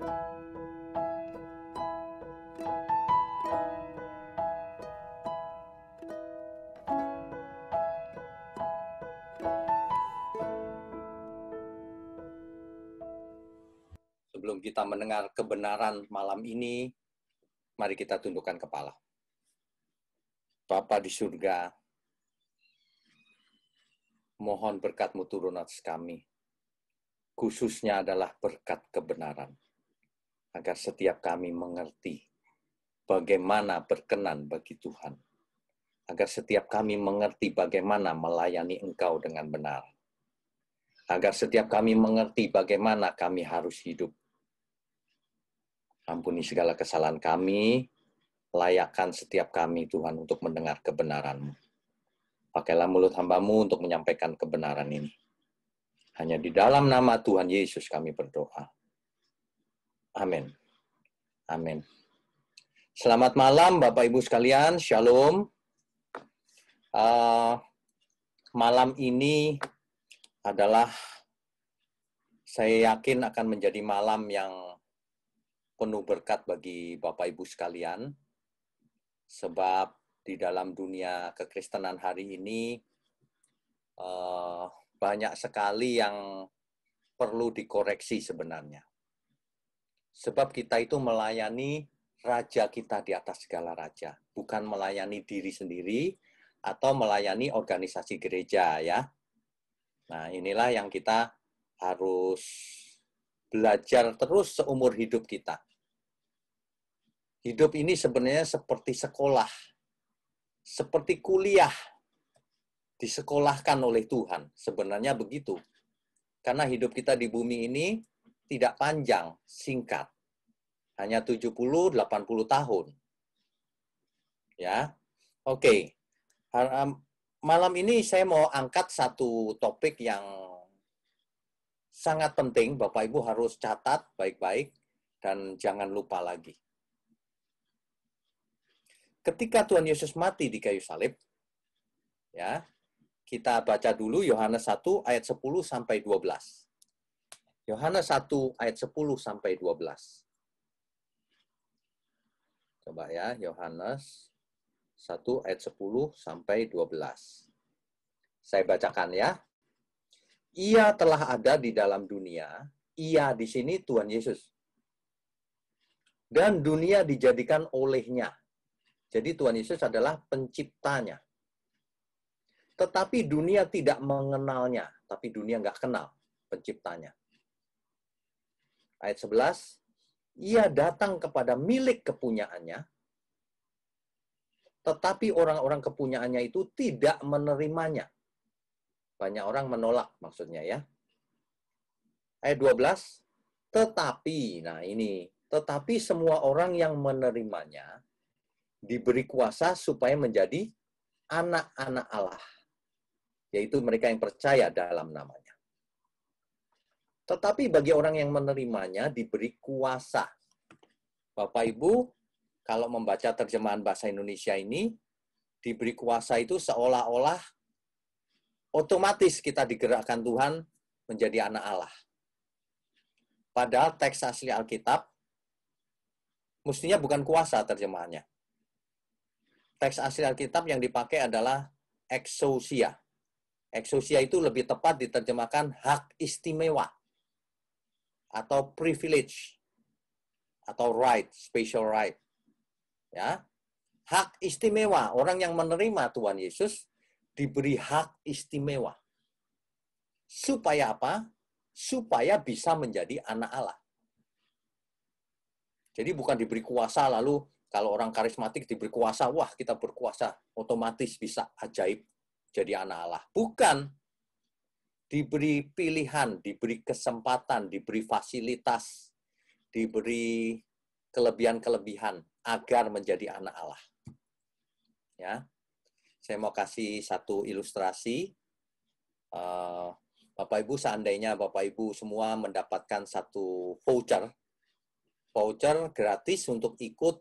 Sebelum kita mendengar kebenaran malam ini, mari kita tundukkan kepala. Bapa di surga, mohon berkat-Mu turun atas kami. Khususnya adalah berkat kebenaran. Agar setiap kami mengerti bagaimana berkenan bagi Tuhan. Agar setiap kami mengerti bagaimana melayani Engkau dengan benar. Agar setiap kami mengerti bagaimana kami harus hidup. Ampuni segala kesalahan kami, layakkan setiap kami Tuhan untuk mendengar kebenaran-Mu. Pakailah mulut hamba-Mu untuk menyampaikan kebenaran ini. Hanya di dalam nama Tuhan Yesus kami berdoa. Amin. Amin. Selamat malam Bapak Ibu sekalian, Shalom. Malam ini adalah, saya yakin akan menjadi malam yang penuh berkat bagi Bapak Ibu sekalian. Sebab di dalam dunia kekristenan hari ini, banyak sekali yang perlu dikoreksi sebenarnya. Sebab kita itu melayani Raja kita di atas segala raja. Bukan melayani diri sendiri atau melayani organisasi gereja, ya. Nah, inilah yang kita harus belajar terus seumur hidup kita. Hidup ini sebenarnya seperti sekolah, seperti kuliah, disekolahkan oleh Tuhan. Sebenarnya begitu. Karena hidup kita di bumi ini tidak panjang, singkat. Hanya 70-80 tahun. Ya. Oke. Malam ini saya mau angkat satu topik yang sangat penting. Bapak Ibu harus catat baik-baik dan jangan lupa lagi. Ketika Tuhan Yesus mati di kayu salib, ya, kita baca dulu Yohanes 1 ayat 10 sampai 12. Yohanes 1 ayat 10 sampai 12. Coba ya, Yohanes 1 ayat 10 sampai 12. Saya bacakan ya. Ia telah ada di dalam dunia, ia di sini Tuhan Yesus. Dan dunia dijadikan olehnya. Jadi Tuhan Yesus adalah penciptanya. Tetapi dunia tidak mengenalnya. Tapi dunia nggak kenal penciptanya. Ayat 11. Ia datang kepada milik kepunyaannya. Tetapi orang-orang kepunyaannya itu tidak menerimanya. Banyak orang menolak maksudnya ya. Ayat 12. Tetapi, nah ini. Tetapi semua orang yang menerimanya diberi kuasa supaya menjadi anak-anak Allah. Yaitu mereka yang percaya dalam namanya. Tetapi bagi orang yang menerimanya diberi kuasa. Bapak Ibu, kalau membaca terjemahan bahasa Indonesia ini, diberi kuasa itu seolah-olah otomatis kita digerakkan Tuhan menjadi anak Allah. Padahal teks asli Alkitab, mestinya bukan kuasa terjemahannya. Teks asli Alkitab yang dipakai adalah exousia. Exousia itu lebih tepat diterjemahkan hak istimewa atau privilege atau right, special right. Ya. Hak istimewa, orang yang menerima Tuhan Yesus diberi hak istimewa. Supaya apa? Supaya bisa menjadi anak Allah. Jadi bukan diberi kuasa lalu kalau orang karismatik diberi kuasa, wah kita berkuasa, otomatis bisa ajaib jadi anak Allah. Bukan. Diberi pilihan, diberi kesempatan, diberi fasilitas, diberi kelebihan-kelebihan agar menjadi anak Allah. Ya, saya mau kasih satu ilustrasi. Bapak Ibu, seandainya Bapak Ibu semua mendapatkan satu voucher gratis untuk ikut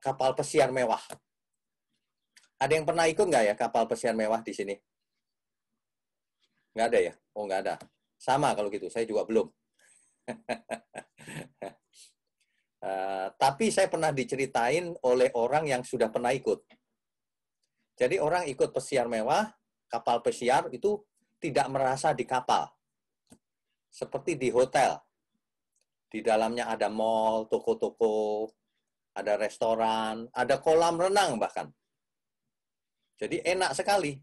kapal pesiar mewah. Ada yang pernah ikut nggak ya kapal pesiar mewah di sini? Nggak ada ya? Oh, nggak ada. Sama kalau gitu, saya juga belum. Tapi saya pernah diceritain oleh orang yang sudah pernah ikut. Jadi orang ikut pesiar mewah, kapal pesiar itu tidak merasa di kapal. Seperti di hotel. Di dalamnya ada mall, toko-toko, ada restoran, ada kolam renang bahkan. Jadi enak sekali.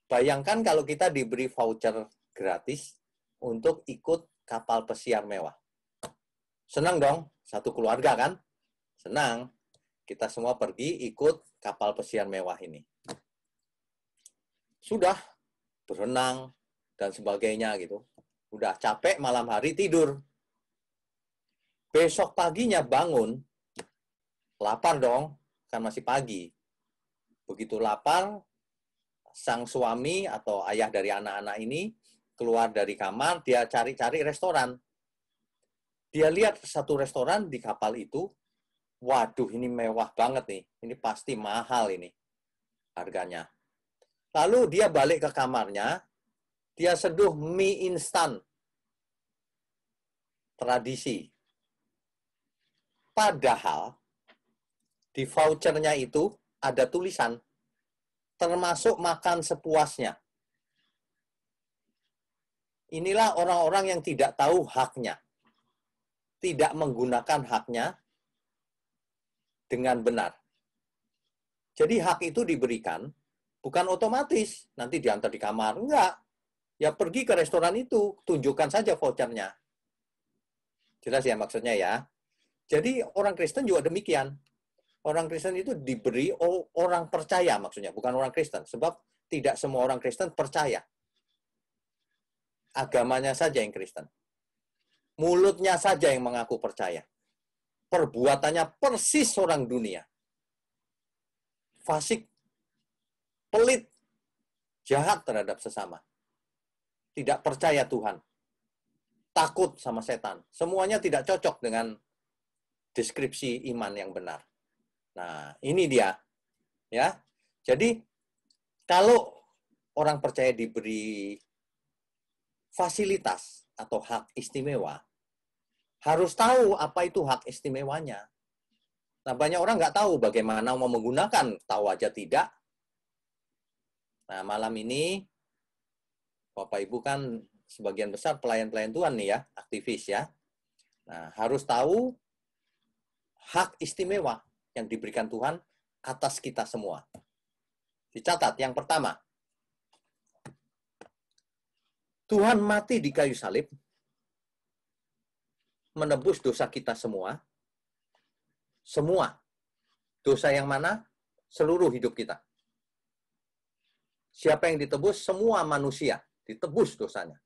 Bayangkan kalau kita diberi voucher gratis untuk ikut kapal pesiar mewah. Senang dong, satu keluarga kan? Senang. Kita semua pergi ikut kapal pesiar mewah ini. Sudah berenang dan sebagainya gitu. Udah capek malam hari tidur. Besok paginya bangun, lapar dong, kan masih pagi. Begitu lapar, sang suami atau ayah dari anak-anak ini keluar dari kamar, dia cari-cari restoran. Dia lihat satu restoran di kapal itu, waduh ini mewah banget nih, ini pasti mahal ini harganya. Lalu dia balik ke kamarnya, dia seduh mie instan, tradisi. Padahal di vouchernya itu ada tulisan, termasuk makan sepuasnya. Inilah orang-orang yang tidak tahu haknya. Tidak menggunakan haknya dengan benar. Jadi hak itu diberikan, bukan otomatis, nanti diantar di kamar. Enggak. Ya pergi ke restoran itu, tunjukkan saja vouchernya. Jelas ya maksudnya ya. Jadi orang Kristen juga demikian. Orang Kristen itu diberi orang percaya maksudnya, bukan orang Kristen. Sebab tidak semua orang Kristen percaya. Agamanya saja yang Kristen. Mulutnya saja yang mengaku percaya. Perbuatannya persis orang dunia. Fasik, pelit, jahat terhadap sesama. Tidak percaya Tuhan. Takut sama setan. Semuanya tidak cocok dengan deskripsi iman yang benar. Nah, ini dia. Ya. Jadi, kalau orang percaya diberi fasilitas atau hak istimewa, harus tahu apa itu hak istimewanya. Nah, banyak orang nggak tahu bagaimana mau menggunakan, tahu aja tidak. Nah, malam ini, Bapak Ibu kan sebagian besar pelayan-pelayan Tuhan nih ya, aktivis ya. Nah, harus tahu hak istimewa yang diberikan Tuhan atas kita semua. Dicatat, yang pertama, Tuhan mati di kayu salib, menebus dosa kita semua. Semua. Dosa yang mana? Seluruh hidup kita. Siapa yang ditebus? Semua manusia. Ditebus dosanya.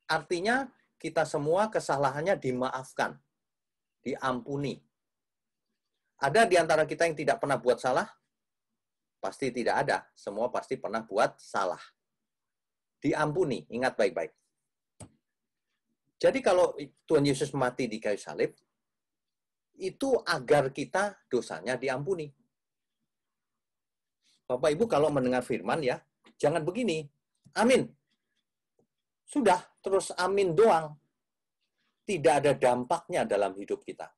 Artinya, kita semua kesalahannya dimaafkan. Diampuni. Ada di antara kita yang tidak pernah buat salah? Pasti tidak ada. Semua pasti pernah buat salah. Diampuni. Ingat baik-baik. Jadi kalau Tuhan Yesus mati di kayu salib, itu agar kita dosanya diampuni. Bapak Ibu kalau mendengar firman ya, jangan begini. Amin. Sudah, terus amin doang. Tidak ada dampaknya dalam hidup kita.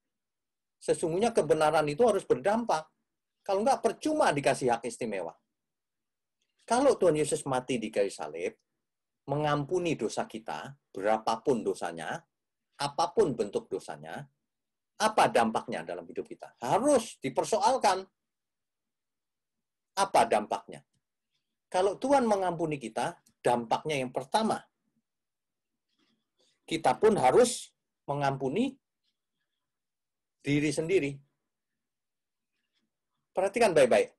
Sesungguhnya kebenaran itu harus berdampak. Kalau enggak, percuma dikasih hak istimewa. Kalau Tuhan Yesus mati di kayu salib, mengampuni dosa kita, berapapun dosanya, apapun bentuk dosanya, apa dampaknya dalam hidup kita? Harus dipersoalkan. Apa dampaknya? Kalau Tuhan mengampuni kita, dampaknya yang pertama, kita pun harus mengampuni diri sendiri. Perhatikan baik-baik.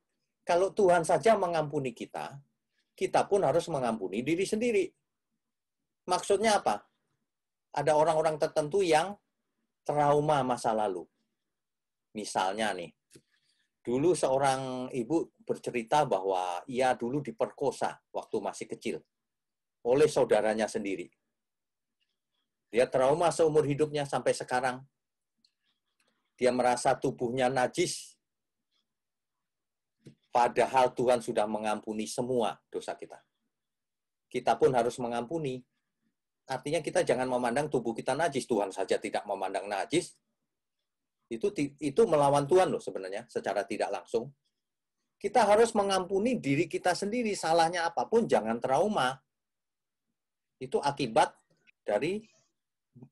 Kalau Tuhan saja mengampuni kita, kita pun harus mengampuni diri sendiri. Maksudnya apa? Ada orang-orang tertentu yang trauma masa lalu. Misalnya nih, dulu seorang ibu bercerita bahwa ia dulu diperkosa waktu masih kecil oleh saudaranya sendiri. Dia trauma seumur hidupnya sampai sekarang. Dia merasa tubuhnya najis. Padahal Tuhan sudah mengampuni semua dosa kita. Kita pun harus mengampuni. Artinya kita jangan memandang tubuh kita najis. Tuhan saja tidak memandang najis. Itu melawan Tuhan loh sebenarnya, secara tidak langsung. Kita harus mengampuni diri kita sendiri, salahnya apapun jangan trauma. Itu akibat dari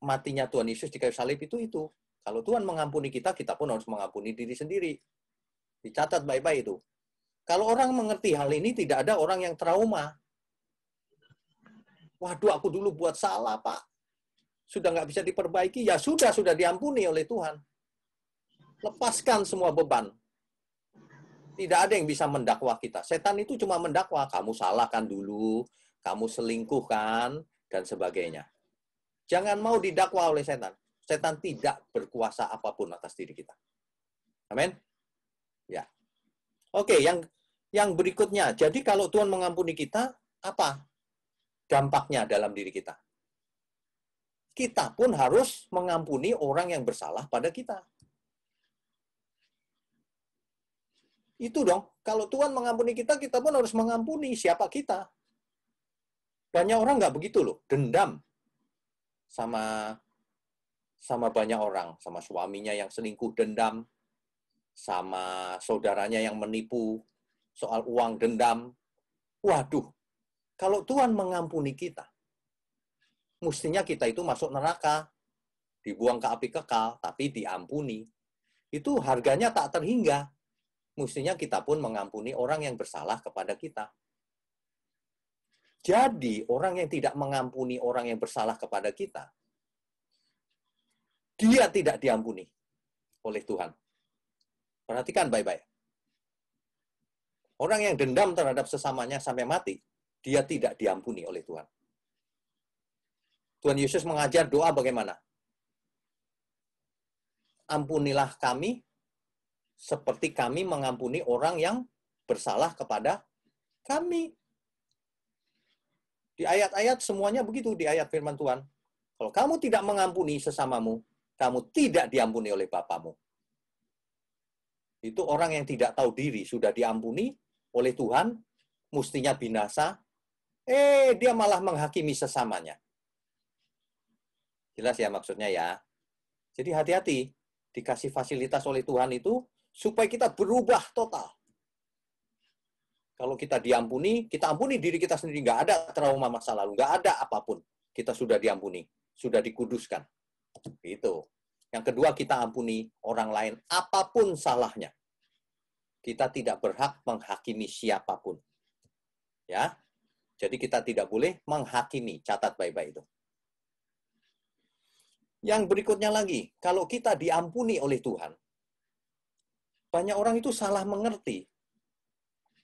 matinya Tuhan Yesus di kayu salib itu. Kalau Tuhan mengampuni kita, kita pun harus mengampuni diri sendiri. Dicatat baik-baik itu. Kalau orang mengerti hal ini, tidak ada orang yang trauma. Waduh, aku dulu buat salah, Pak. Sudah nggak bisa diperbaiki, ya sudah diampuni oleh Tuhan. Lepaskan semua beban. Tidak ada yang bisa mendakwa kita. Setan itu cuma mendakwa, kamu salah kan dulu, kamu selingkuh kan, dan sebagainya. Jangan mau didakwa oleh setan. Setan tidak berkuasa apapun atas diri kita. Amin. Ya. Oke, yang berikutnya. Jadi kalau Tuhan mengampuni kita, apa dampaknya dalam diri kita? Kita pun harus mengampuni orang yang bersalah pada kita. Itu dong. Kalau Tuhan mengampuni kita, kita pun harus mengampuni siapa kita. Banyak orang nggak begitu loh. Dendam sama banyak orang. Sama suaminya yang selingkuh dendam. Sama saudaranya yang menipu. Soal uang dendam. Waduh. Kalau Tuhan mengampuni kita, mestinya kita itu masuk neraka. Dibuang ke api kekal, tapi diampuni. Itu harganya tak terhingga. Mestinya kita pun mengampuni orang yang bersalah kepada kita. Jadi, orang yang tidak mengampuni orang yang bersalah kepada kita, dia tidak diampuni oleh Tuhan. Perhatikan baik-baik. Orang yang dendam terhadap sesamanya sampai mati, dia tidak diampuni oleh Tuhan. Tuhan Yesus mengajar doa bagaimana? Ampunilah kami seperti kami mengampuni orang yang bersalah kepada kami. Di ayat-ayat semuanya begitu, di ayat firman Tuhan. Kalau kamu tidak mengampuni sesamamu, kamu tidak diampuni oleh Bapamu. Itu orang yang tidak tahu diri, sudah diampuni oleh Tuhan, mestinya binasa, dia malah menghakimi sesamanya. Jelas ya maksudnya ya. Jadi hati-hati, dikasih fasilitas oleh Tuhan itu, supaya kita berubah total. Kalau kita diampuni, kita ampuni diri kita sendiri. Nggak ada trauma masa lalu, nggak ada apapun. Kita sudah diampuni, sudah dikuduskan. Itu. Yang kedua, kita ampuni orang lain, apapun salahnya. Kita tidak berhak menghakimi siapapun. Ya, jadi kita tidak boleh menghakimi. Catat baik-baik itu. Yang berikutnya lagi, kalau kita diampuni oleh Tuhan, banyak orang itu salah mengerti.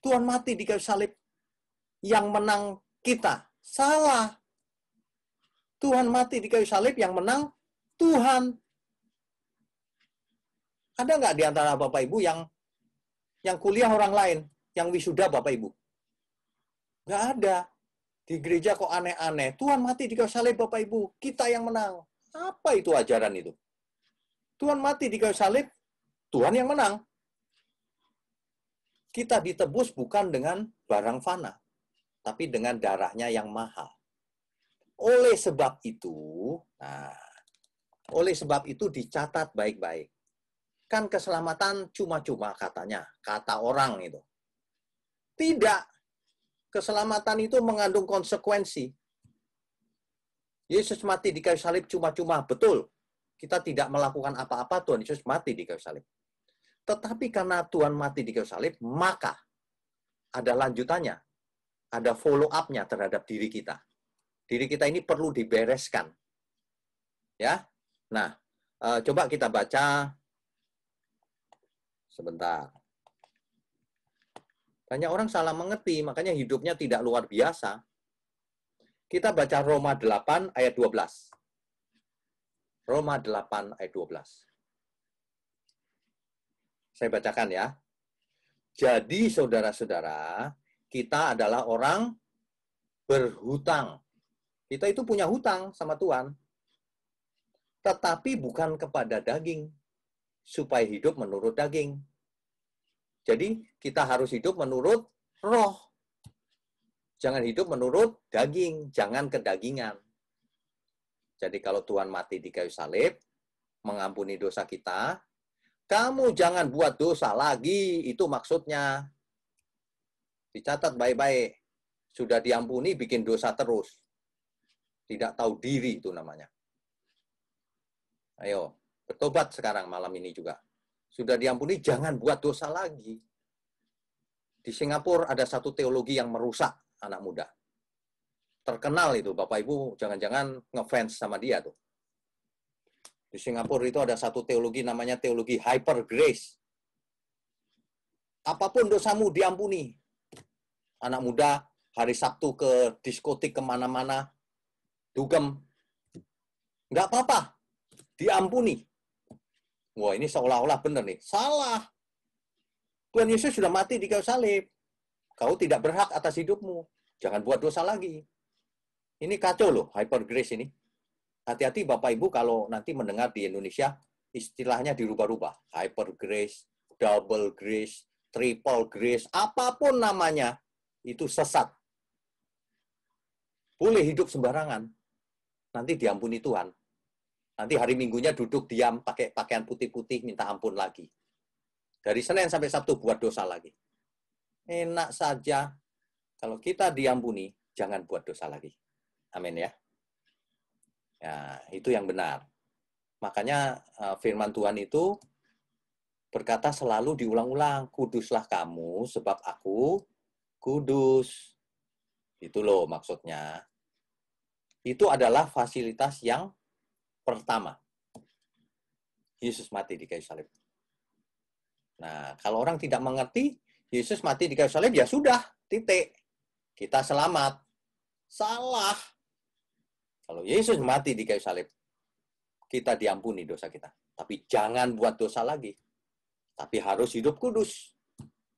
Tuhan mati di kayu salib, yang menang kita. Salah. Tuhan mati di kayu salib, yang menang Tuhan. Ada nggak di antara Bapak Ibu yang kuliah orang lain, yang wisuda Bapak Ibu? Nggak ada. Di gereja kok aneh-aneh. Tuhan mati di kayu salib Bapak Ibu, kita yang menang. Apa itu ajaran itu? Tuhan mati di kayu salib, Tuhan yang menang. Kita ditebus bukan dengan barang fana, tapi dengan darahnya yang mahal. Oleh sebab itu dicatat baik-baik. Kan keselamatan cuma-cuma katanya, kata orang itu. Tidak. Keselamatan itu mengandung konsekuensi. Yesus mati di kayu salib cuma-cuma, betul. Kita tidak melakukan apa-apa, Tuhan Yesus mati di kayu salib. Tetapi karena Tuhan mati di kayu salib, maka ada lanjutannya. Ada follow up-nya terhadap diri kita. Diri kita ini perlu dibereskan. Ya. Nah, coba kita baca sebentar. Banyak orang salah mengerti, makanya hidupnya tidak luar biasa. Kita baca Roma 8 ayat 12. Roma 8 ayat 12. Saya bacakan ya. Jadi saudara-saudara, kita adalah orang berhutang. Kita itu punya hutang sama Tuhan. Tetapi bukan kepada daging, supaya hidup menurut daging. Jadi kita harus hidup menurut roh. Jangan hidup menurut daging, jangan kedagingan. Jadi kalau Tuhan mati di kayu salib, mengampuni dosa kita, Kamu jangan buat dosa lagi, itu maksudnya. Dicatat baik-baik. Sudah diampuni, bikin dosa terus. Tidak tahu diri itu namanya. Ayo, bertobat sekarang malam ini juga. Sudah diampuni, jangan buat dosa lagi. Di Singapura ada satu teologi yang merusak anak muda. Terkenal itu, Bapak Ibu jangan-jangan ngefans sama dia tuh. Di Singapura itu ada satu teologi namanya teologi hyper grace. Apapun dosamu diampuni. Anak muda hari Sabtu ke diskotik kemana-mana, dugem. Nggak apa-apa, diampuni. Wah, ini seolah-olah benar nih. Salah. Tuhan Yesus sudah mati di kayu salib. Kau tidak berhak atas hidupmu. Jangan buat dosa lagi. Ini kacau loh, hyper grace ini. Hati-hati Bapak Ibu kalau nanti mendengar di Indonesia, istilahnya dirubah-rubah. Hyper grace, double grace, triple grace, apapun namanya, itu sesat. Boleh hidup sembarangan. Nanti diampuni Tuhan. Nanti hari Minggunya duduk diam, pakai pakaian putih-putih, minta ampun lagi. Dari Senin sampai Sabtu buat dosa lagi. Enak saja. Kalau kita diampuni, jangan buat dosa lagi. Amin ya. Ya, itu yang benar. Makanya firman Tuhan itu berkata selalu diulang-ulang, kuduslah kamu sebab aku kudus. Itu loh maksudnya. Itu adalah fasilitas yang pertama. Yesus mati di kayu salib. Nah, kalau orang tidak mengerti, Yesus mati di kayu salib, ya sudah, titik. Kita selamat. Salah. Kalau Yesus mati di kayu salib, kita diampuni dosa kita. Tapi jangan buat dosa lagi. Tapi harus hidup kudus.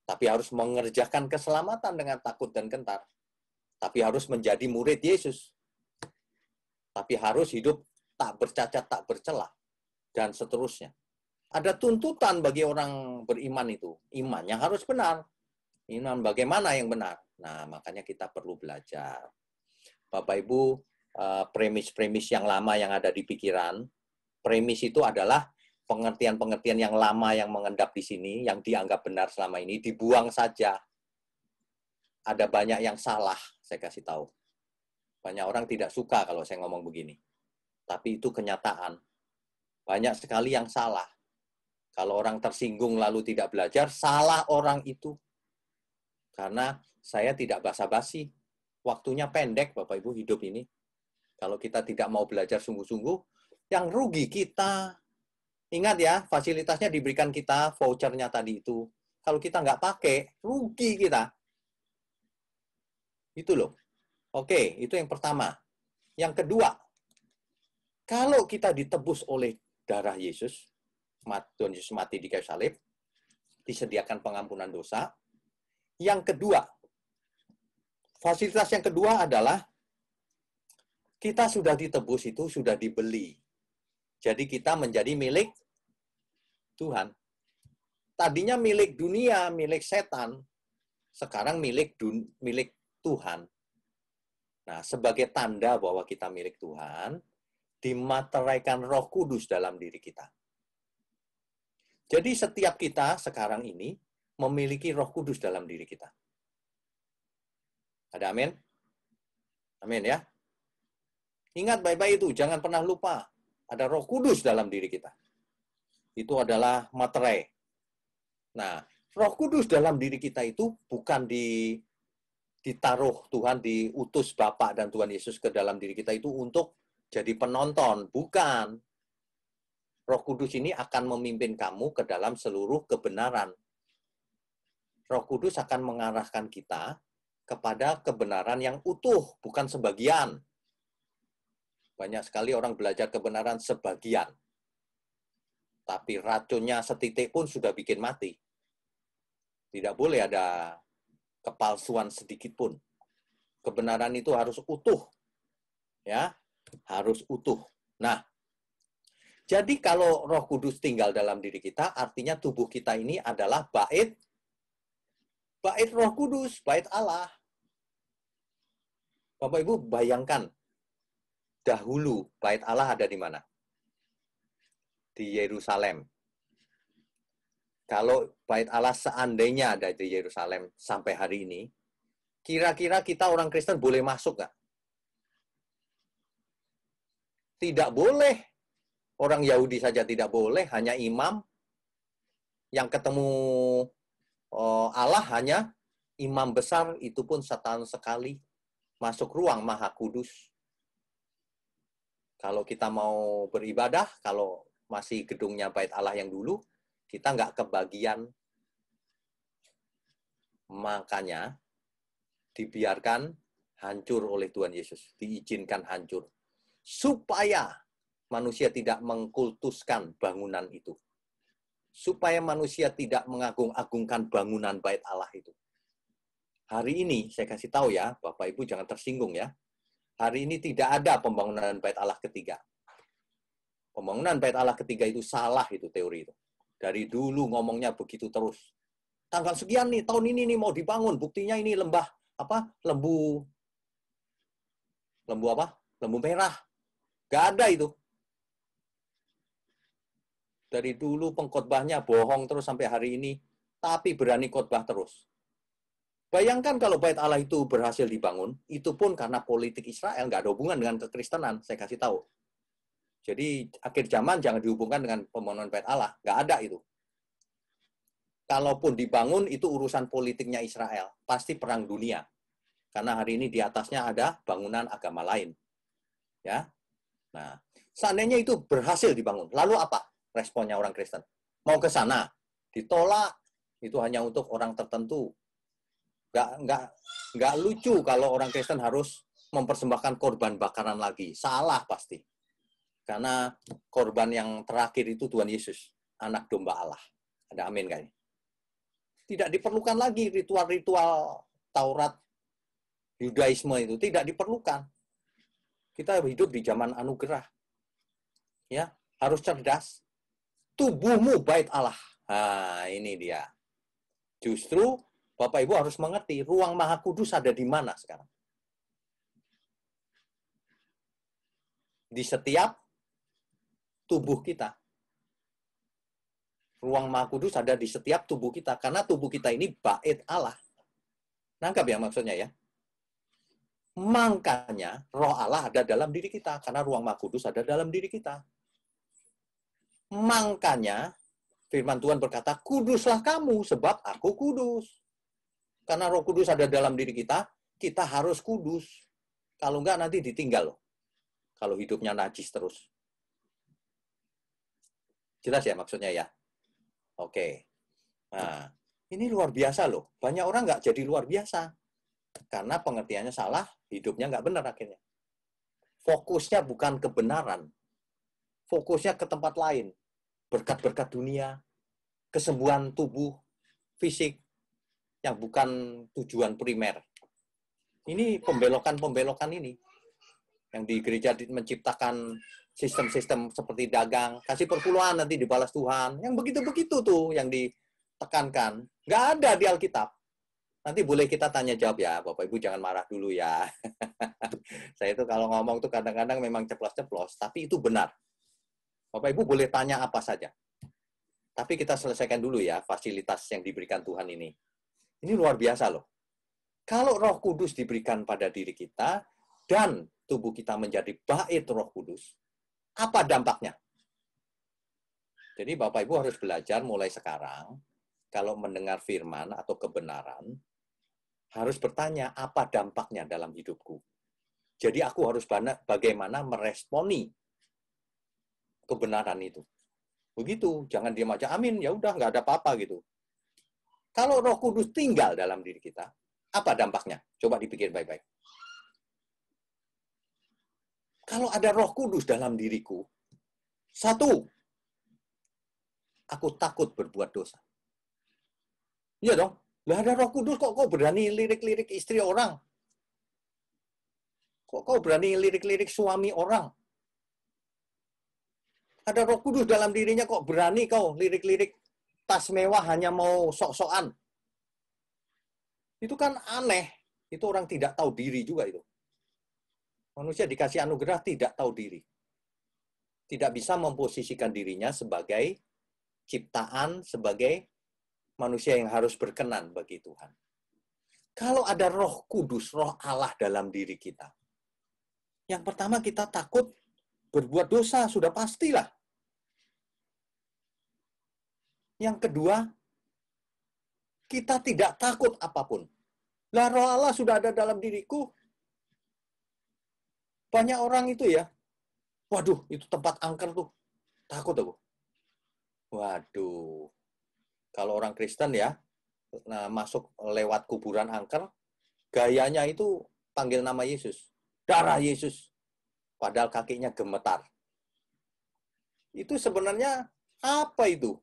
Tapi harus mengerjakan keselamatan dengan takut dan gentar. Tapi harus menjadi murid Yesus. Tapi harus hidup tak bercacat, tak bercela. Dan seterusnya. Ada tuntutan bagi orang beriman itu. Imannya harus benar. Iman bagaimana yang benar? Nah, makanya kita perlu belajar. Bapak Ibu, premis-premis yang lama yang ada di pikiran, premis itu adalah pengertian-pengertian yang lama yang mengendap di sini, yang dianggap benar selama ini, dibuang saja. Ada banyak yang salah, saya kasih tahu. Banyak orang tidak suka kalau saya ngomong begini. Tapi itu kenyataan. Banyak sekali yang salah. Kalau orang tersinggung lalu tidak belajar, salah orang itu. Karena saya tidak basa-basi. Waktunya pendek, Bapak Ibu, hidup ini. Kalau kita tidak mau belajar sungguh-sungguh, yang rugi kita. Ingat ya, fasilitasnya diberikan kita, vouchernya tadi itu. Kalau kita nggak pakai, rugi kita. Itu loh. Oke, itu yang pertama. Yang kedua, kalau kita ditebus oleh darah Yesus, Tuhan Yesus mati di kayu salib, disediakan pengampunan dosa. Yang kedua, fasilitas yang kedua adalah kita sudah ditebus itu, sudah dibeli. Jadi kita menjadi milik Tuhan. Tadinya milik dunia, milik setan. Sekarang milik Tuhan. Nah, sebagai tanda bahwa kita milik Tuhan, dimateraikan Roh Kudus dalam diri kita. Jadi setiap kita sekarang ini memiliki Roh Kudus dalam diri kita. Ada amin? Amin ya. Ingat baik-baik itu, jangan pernah lupa. Ada Roh Kudus dalam diri kita. Itu adalah materai. Nah, Roh Kudus dalam diri kita itu bukan ditaruh Tuhan, diutus Bapa dan Tuhan Yesus ke dalam diri kita itu untuk jadi penonton. Bukan. Roh Kudus ini akan memimpin kamu ke dalam seluruh kebenaran. Roh Kudus akan mengarahkan kita kepada kebenaran yang utuh, bukan sebagian. Banyak sekali orang belajar kebenaran sebagian. Tapi racunnya setitik pun sudah bikin mati. Tidak boleh ada kepalsuan sedikit pun. Kebenaran itu harus utuh. Ya, harus utuh. Nah, jadi kalau Roh Kudus tinggal dalam diri kita, artinya tubuh kita ini adalah bait Roh Kudus, bait Allah. Bapak Ibu bayangkan, dahulu bait Allah ada di mana? Di Yerusalem. Kalau bait Allah seandainya ada di Yerusalem sampai hari ini, kira-kira kita orang Kristen boleh masuk nggak? Tidak boleh. Orang Yahudi saja tidak boleh, hanya imam yang ketemu Allah hanya imam besar, itu pun setahun sekali masuk ruang Maha Kudus. Kalau kita mau beribadah, kalau masih gedungnya bait Allah yang dulu, kita nggak kebagian. Makanya dibiarkan hancur oleh Tuhan Yesus, diizinkan hancur supaya manusia tidak mengkultuskan bangunan itu, supaya manusia tidak mengagung-agungkan bangunan bait Allah itu. Hari ini saya kasih tahu ya, Bapak Ibu jangan tersinggung ya. Hari ini tidak ada pembangunan bait Allah ketiga. Pembangunan bait Allah ketiga itu salah, itu teori itu. Dari dulu ngomongnya begitu terus. Tanggal sekian nih, tahun ini nih mau dibangun, buktinya ini lembah apa? Lembu apa? Lembu merah. Gak ada itu. Dari dulu pengkhotbahnya bohong terus sampai hari ini, tapi berani khotbah terus. Bayangkan kalau bait Allah itu berhasil dibangun, itu pun karena politik Israel, nggak ada hubungan dengan kekristenan, saya kasih tahu. Jadi akhir zaman jangan dihubungkan dengan pembangunan bait Allah, nggak ada itu. Kalaupun dibangun, itu urusan politiknya Israel, pasti perang dunia. Karena hari ini di atasnya ada bangunan agama lain. Ya. Nah, seandainya itu berhasil dibangun, lalu apa responnya orang Kristen? Mau ke sana, ditolak, itu hanya untuk orang tertentu. Nggak lucu kalau orang Kristen harus mempersembahkan korban bakaran lagi. Salah pasti. Karena korban yang terakhir itu Tuhan Yesus, anak domba Allah. Ada amin kali. Tidak diperlukan lagi ritual-ritual Taurat, Yudaisme itu. Tidak diperlukan. Kita hidup di zaman anugerah. Ya, harus cerdas. Tubuhmu bait Allah. Nah, ini dia. Justru Bapak Ibu harus mengerti, ruang Maha Kudus ada di mana sekarang? Di setiap tubuh kita. Ruang Maha Kudus ada di setiap tubuh kita, karena tubuh kita ini bait Allah. Nangkap ya maksudnya ya? Makanya roh Allah ada dalam diri kita, karena ruang Maha Kudus ada dalam diri kita. Makanya firman Tuhan berkata, kuduslah kamu, sebab aku kudus. Karena Roh Kudus ada dalam diri kita, kita harus kudus. Kalau enggak nanti ditinggal loh. Kalau hidupnya najis terus. Jelas ya maksudnya ya? Oke. Nah, ini luar biasa loh. Banyak orang nggak jadi luar biasa. Karena pengertiannya salah, hidupnya nggak benar akhirnya. Fokusnya bukan kebenaran. Fokusnya ke tempat lain. Berkat-berkat dunia, kesembuhan tubuh, fisik, yang bukan tujuan primer. Ini pembelokan-pembelokan ini. Yang di gereja menciptakan sistem-sistem seperti dagang, kasih perpuluhan nanti dibalas Tuhan. Yang begitu-begitu tuh yang ditekankan. Nggak ada di Alkitab. Nanti boleh kita tanya jawab ya, Bapak Ibu jangan marah dulu ya. Saya itu kalau ngomong tuh kadang-kadang memang ceplos-ceplos, tapi itu benar. Bapak Ibu boleh tanya apa saja. Tapi kita selesaikan dulu ya fasilitas yang diberikan Tuhan ini. Ini luar biasa loh. Kalau Roh Kudus diberikan pada diri kita dan tubuh kita menjadi bait Roh Kudus, apa dampaknya? Jadi Bapak Ibu harus belajar mulai sekarang, kalau mendengar firman atau kebenaran, harus bertanya apa dampaknya dalam hidupku. Jadi aku harus bagaimana meresponi kebenaran itu. Begitu, jangan diam aja, amin, ya udah nggak ada apa-apa gitu. Kalau Roh Kudus tinggal dalam diri kita, apa dampaknya? Coba dipikir baik-baik. Kalau ada Roh Kudus dalam diriku, satu, aku takut berbuat dosa. Iya dong, lah ada Roh Kudus kok berani lirik-lirik istri orang? Kok kau berani lirik-lirik suami orang? Ada Roh Kudus dalam dirinya kok berani kau lirik-lirik tas mewah hanya mau sok-sokan. Itu kan aneh. Itu orang tidak tahu diri juga itu. Manusia dikasih anugerah tidak tahu diri. Tidak bisa memposisikan dirinya sebagai ciptaan, sebagai manusia yang harus berkenan bagi Tuhan. Kalau ada Roh Kudus, Roh Allah dalam diri kita, yang pertama kita takut berbuat dosa, sudah pastilah. Yang kedua, kita tidak takut apapun. Lah Roh Allah sudah ada dalam diriku. Banyak orang itu ya, waduh, itu tempat angker tuh. Takut aku. Waduh. Kalau orang Kristen ya, masuk lewat kuburan angker, gayanya itu panggil nama Yesus. Darah Yesus. Padahal kakinya gemetar. Itu sebenarnya apa itu?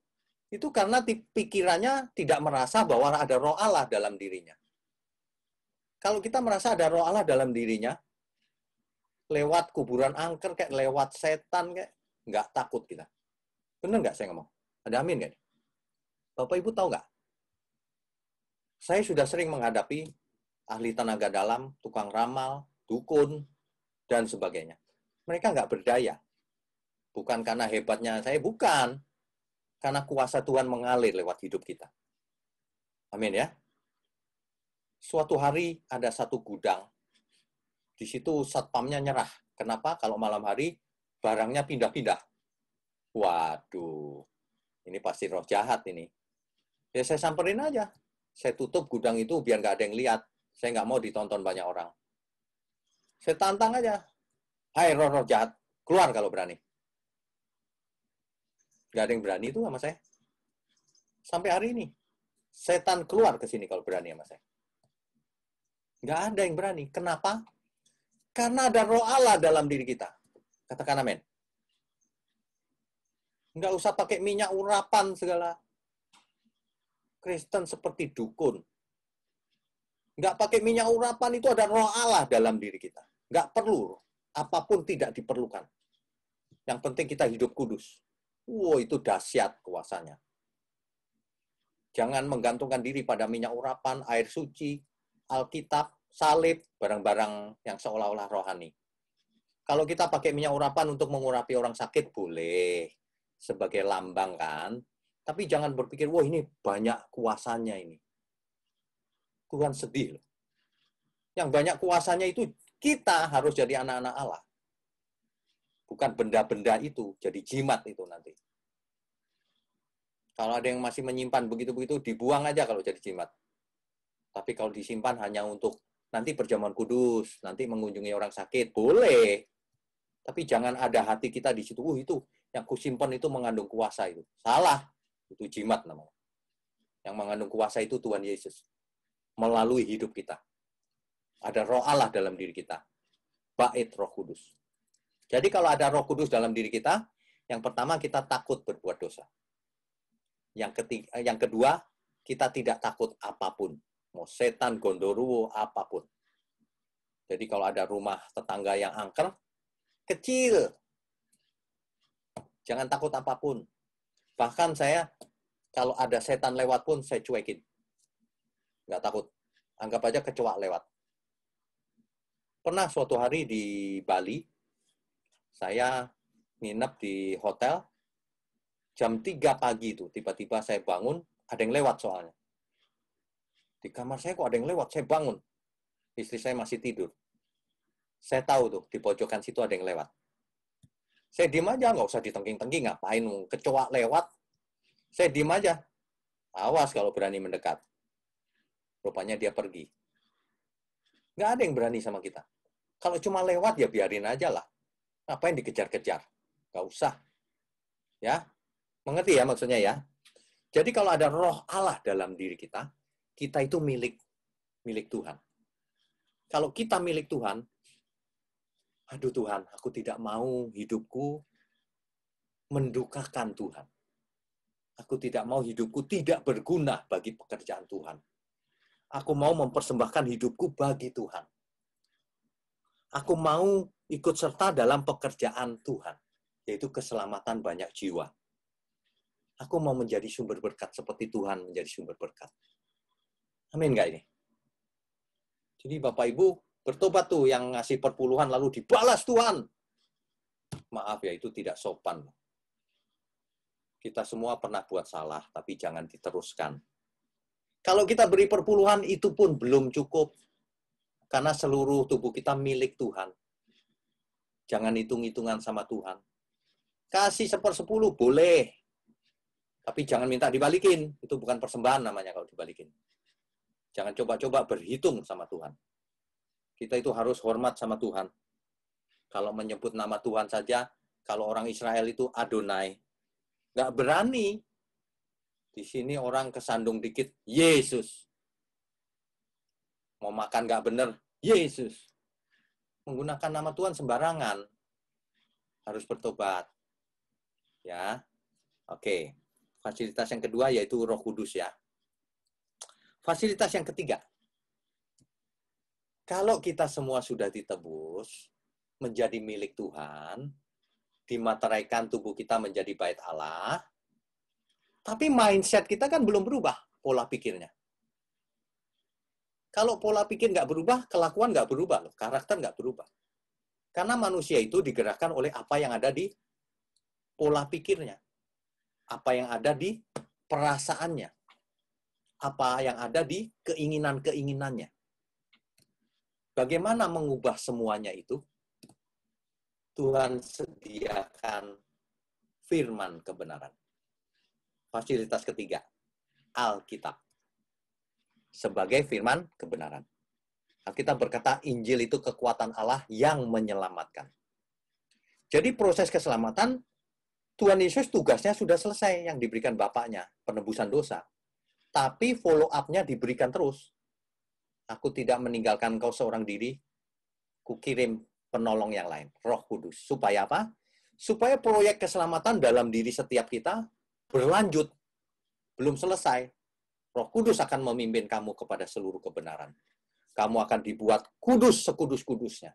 Itu karena pikirannya tidak merasa bahwa ada Roh Allah dalam dirinya. Kalau kita merasa ada Roh Allah dalam dirinya, lewat kuburan angker, kayak lewat setan, kayak nggak takut kita. Benar nggak saya ngomong? Ada amin nggak? Bapak Ibu tahu nggak? Saya sudah sering menghadapi ahli tenaga dalam, tukang ramal, dukun, dan sebagainya. Mereka nggak berdaya. Bukan karena hebatnya saya, bukan. Karena kuasa Tuhan mengalir lewat hidup kita. Amin ya. Suatu hari ada satu gudang. Di situ satpamnya nyerah. Kenapa? Kalau malam hari barangnya pindah-pindah. Waduh, ini pasti roh jahat ini. Ya saya samperin aja. Saya tutup gudang itu biar nggak ada yang lihat. Saya nggak mau ditonton banyak orang. Saya tantang aja. Hai roh-roh jahat, keluar kalau berani. Nggak ada yang berani itu sama saya. Sampai hari ini. Setan keluar ke sini kalau berani sama saya. Nggak ada yang berani. Kenapa? Karena ada Roh Allah dalam diri kita. Katakan amin. Nggak usah pakai minyak urapan segala. Kristen seperti dukun. Nggak pakai minyak urapan, itu ada Roh Allah dalam diri kita. Nggak perlu. Apapun tidak diperlukan. Yang penting kita hidup kudus. Wow, itu dahsyat kuasanya. Jangan menggantungkan diri pada minyak urapan, air suci, Alkitab, salib, barang-barang yang seolah-olah rohani. Kalau kita pakai minyak urapan untuk mengurapi orang sakit, boleh. Sebagai lambang kan. Tapi jangan berpikir, wah ini banyak kuasanya ini. Tuhan sedih loh. Yang banyak kuasanya itu kita harus jadi anak-anak Allah. Bukan benda-benda itu, jadi jimat itu nanti. Kalau ada yang masih menyimpan begitu-begitu, dibuang aja kalau jadi jimat. Tapi kalau disimpan hanya untuk nanti perjamuan kudus, nanti mengunjungi orang sakit, boleh. Tapi jangan ada hati kita di situ, itu yang kusimpan itu mengandung kuasa itu. Salah, itu jimat namanya. Yang mengandung kuasa itu Tuhan Yesus. Melalui hidup kita. Ada Roh Allah dalam diri kita. Bait Roh Kudus. Jadi kalau ada Roh Kudus dalam diri kita, yang pertama kita takut berbuat dosa. Yang kedua, kita tidak takut apapun. Mau setan, gondoruo, apapun. Jadi kalau ada rumah tetangga yang angker, kecil. Jangan takut apapun. Bahkan saya, kalau ada setan lewat pun, saya cuekin. Nggak takut. Anggap aja kecoa lewat. Pernah suatu hari di Bali, saya nginep di hotel, jam 3 pagi itu, tiba-tiba saya bangun, ada yang lewat soalnya. Di kamar saya kok ada yang lewat, saya bangun. Istri saya masih tidur. Saya tahu tuh, di pojokan situ ada yang lewat. Saya diem aja, nggak usah ditengking-tengking, ngapain kecoa lewat. Saya diem aja. Awas kalau berani mendekat. Rupanya dia pergi. Nggak ada yang berani sama kita. Kalau cuma lewat, ya biarin aja lah. Ngapain dikejar-kejar? Nggak usah. Ya, mengerti ya maksudnya ya? Jadi kalau ada Roh Allah dalam diri kita itu milik Tuhan. Kalau kita milik Tuhan, aduh Tuhan, aku tidak mau hidupku mendukakan Tuhan. Aku tidak mau hidupku tidak berguna bagi pekerjaan Tuhan. Aku mau mempersembahkan hidupku bagi Tuhan. Aku mau ikut serta dalam pekerjaan Tuhan, yaitu keselamatan banyak jiwa. Aku mau menjadi sumber berkat seperti Tuhan menjadi sumber berkat. Amin nggak ini? Jadi Bapak Ibu, bertobat tuh yang ngasih perpuluhan lalu dibalas Tuhan. Maaf ya, itu tidak sopan. Kita semua pernah buat salah, tapi jangan diteruskan. Kalau kita beri perpuluhan, itu pun belum cukup. Karena seluruh tubuh kita milik Tuhan. Jangan hitung-hitungan sama Tuhan. Kasih 1/10 boleh. Tapi jangan minta dibalikin. Itu bukan persembahan namanya kalau dibalikin. Jangan coba-coba berhitung sama Tuhan. Kita itu harus hormat sama Tuhan. Kalau menyebut nama Tuhan saja, kalau orang Israel itu Adonai. Nggak berani. Di sini orang kesandung dikit, Yesus. Mau makan nggak bener, Yesus. Menggunakan nama Tuhan sembarangan. Harus bertobat. Ya, oke. Fasilitas yang kedua yaitu Roh Kudus ya. Fasilitas yang ketiga. Kalau kita semua sudah ditebus, menjadi milik Tuhan, dimateraikan tubuh kita menjadi bait Allah, tapi mindset kita kan belum berubah, pola pikirnya. Kalau pola pikir nggak berubah, kelakuan nggak berubah, loh. Karakter nggak berubah. Karena manusia itu digerakkan oleh apa yang ada di pola pikirnya. Apa yang ada di perasaannya. Apa yang ada di keinginan-keinginannya. Bagaimana mengubah semuanya itu? Tuhan sediakan firman kebenaran. Fasilitas ketiga, Alkitab. Sebagai firman kebenaran. Alkitab berkata, Injil itu kekuatan Allah yang menyelamatkan. Jadi proses keselamatan, Tuhan Yesus tugasnya sudah selesai yang diberikan Bapaknya, penebusan dosa. Tapi follow up-nya diberikan terus. Aku tidak meninggalkan kau seorang diri, kukirim penolong yang lain, Roh Kudus. Supaya apa? Supaya proyek keselamatan dalam diri setiap kita berlanjut. Belum selesai. Roh Kudus akan memimpin kamu kepada seluruh kebenaran. Kamu akan dibuat kudus sekudus-kudusnya.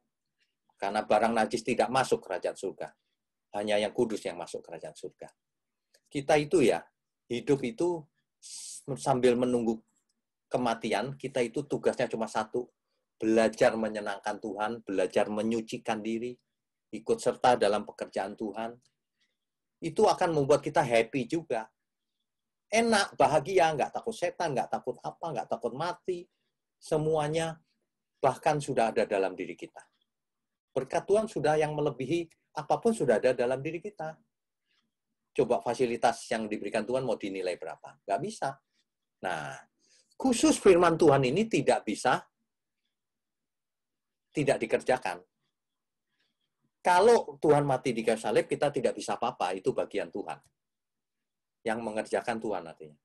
Karena barang najis tidak masuk kerajaan surga. Hanya yang kudus yang masuk kerajaan surga. Kita itu ya, hidup itu sambil menunggu kematian, kita itu tugasnya cuma satu. Belajar menyenangkan Tuhan, belajar menyucikan diri, ikut serta dalam pekerjaan Tuhan. Itu akan membuat kita happy juga. Enak, bahagia, nggak takut setan, nggak takut apa, nggak takut mati. Semuanya bahkan sudah ada dalam diri kita. Berkat Tuhan sudah yang melebihi apapun sudah ada dalam diri kita. Coba fasilitas yang diberikan Tuhan mau dinilai berapa? Nggak bisa. Nah, khusus firman Tuhan ini tidak bisa tidak dikerjakan. Kalau Tuhan mati di kayu salib, kita tidak bisa apa-apa. Itu bagian Tuhan. Yang mengerjakan Tuhan artinya.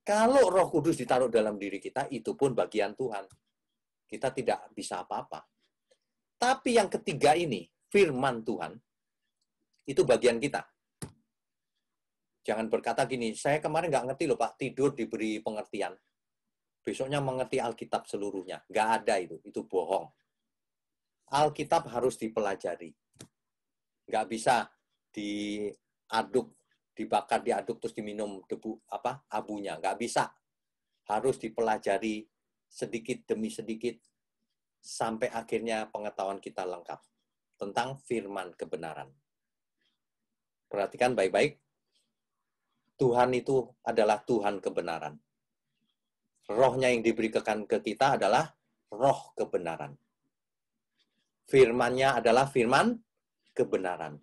Kalau Roh Kudus ditaruh dalam diri kita, itu pun bagian Tuhan. Kita tidak bisa apa-apa. Tapi yang ketiga ini, firman Tuhan, itu bagian kita. Jangan berkata gini, saya kemarin nggak ngerti loh Pak, tidur diberi pengertian. Besoknya mengerti Alkitab seluruhnya. Nggak ada itu bohong. Alkitab harus dipelajari. Nggak bisa diaduk, dibakar, diaduk, terus diminum debu abunya. Nggak bisa. Harus dipelajari sedikit demi sedikit, sampai akhirnya pengetahuan kita lengkap tentang firman kebenaran. Perhatikan baik-baik. Tuhan itu adalah Tuhan kebenaran. Rohnya yang diberikan ke kita adalah roh kebenaran. Firman-Nya adalah firman kebenaran.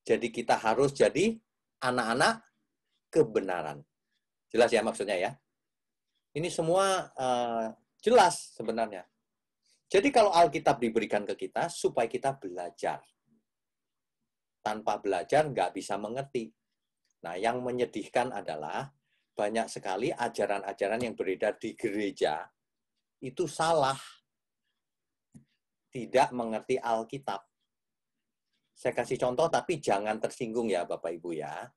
Jadi kita harus jadi anak-anak kebenaran. Jelas ya maksudnya ya? Ini semua jelas sebenarnya. Jadi kalau Alkitab diberikan ke kita, supaya kita belajar. Tanpa belajar nggak bisa mengerti. Nah, yang menyedihkan adalah banyak sekali ajaran-ajaran yang beredar di gereja itu salah. Tidak mengerti Alkitab. Saya kasih contoh, tapi jangan tersinggung ya Bapak Ibu ya.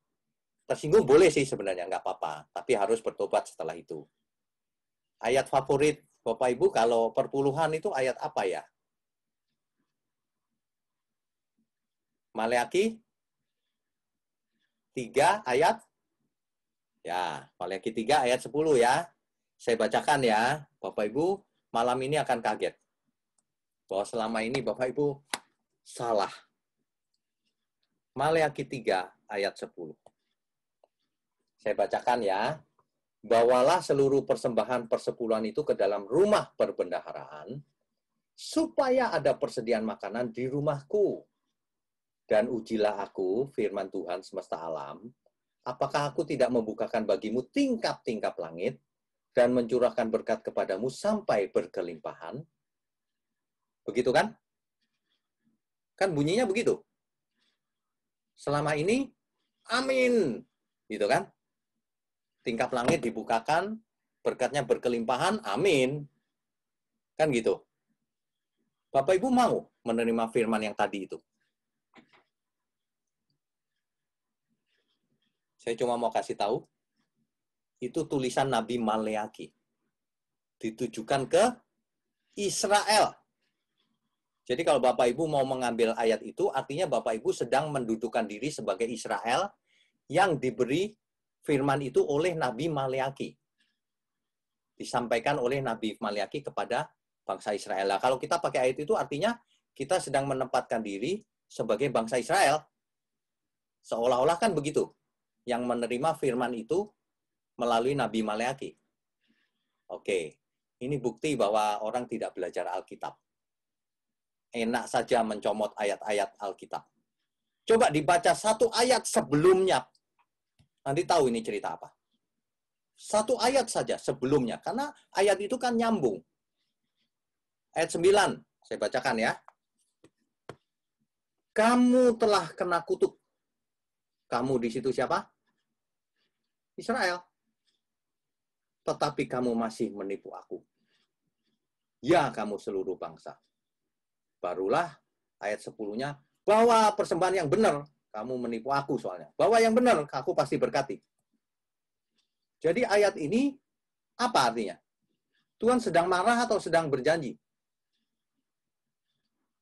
Tersinggung boleh sih sebenarnya, nggak apa-apa. Tapi harus bertobat setelah itu. Ayat favorit Bapak Ibu kalau perpuluhan itu ayat apa ya? Maleakhi 3 ayat? Ya, Maleakhi 3 ayat 10 ya. Saya bacakan ya. Bapak Ibu malam ini akan kaget. Bahwa selama ini Bapak Ibu salah. Maleakhi 3 ayat 10. Saya bacakan ya. bawalah seluruh persembahan persepuluhan itu ke dalam rumah perbendaharaan, supaya ada persediaan makanan di rumahku. Dan ujilah aku, firman Tuhan semesta alam, apakah aku tidak membukakan bagimu tingkap-tingkap langit, dan mencurahkan berkat kepadamu sampai berkelimpahan? Begitu kan? Kan bunyinya begitu. Selama ini, amin. Gitu kan? Tingkap langit dibukakan, berkatnya berkelimpahan, amin. Kan gitu. Bapak Ibu mau menerima firman yang tadi itu? Saya cuma mau kasih tahu, itu tulisan Nabi Maleaki. Ditujukan ke Israel. Jadi kalau Bapak Ibu mau mengambil ayat itu, artinya Bapak Ibu sedang mendudukan diri sebagai Israel yang diberi firman itu oleh Nabi Maleaki. Disampaikan oleh Nabi Maleaki kepada bangsa Israel. Nah, kalau kita pakai ayat itu artinya kita sedang menempatkan diri sebagai bangsa Israel. Seolah-olah kan begitu. Yang menerima firman itu melalui Nabi Maleaki. Oke, ini bukti bahwa orang tidak belajar Alkitab. Enak saja mencomot ayat-ayat Alkitab. Coba dibaca satu ayat sebelumnya. Nanti tahu ini cerita apa. Satu ayat saja sebelumnya. Karena ayat itu kan nyambung. Ayat 9, saya bacakan ya. Kamu telah kena kutuk. Kamu di situ siapa? Israel. Tetapi kamu masih menipu aku. Ya, kamu seluruh bangsa. Barulah ayat 10-nya, bawa persembahan yang benar. Kamu menipu aku soalnya. Bawa yang benar, aku pasti berkati. Jadi ayat ini apa artinya? Tuhan sedang marah atau sedang berjanji?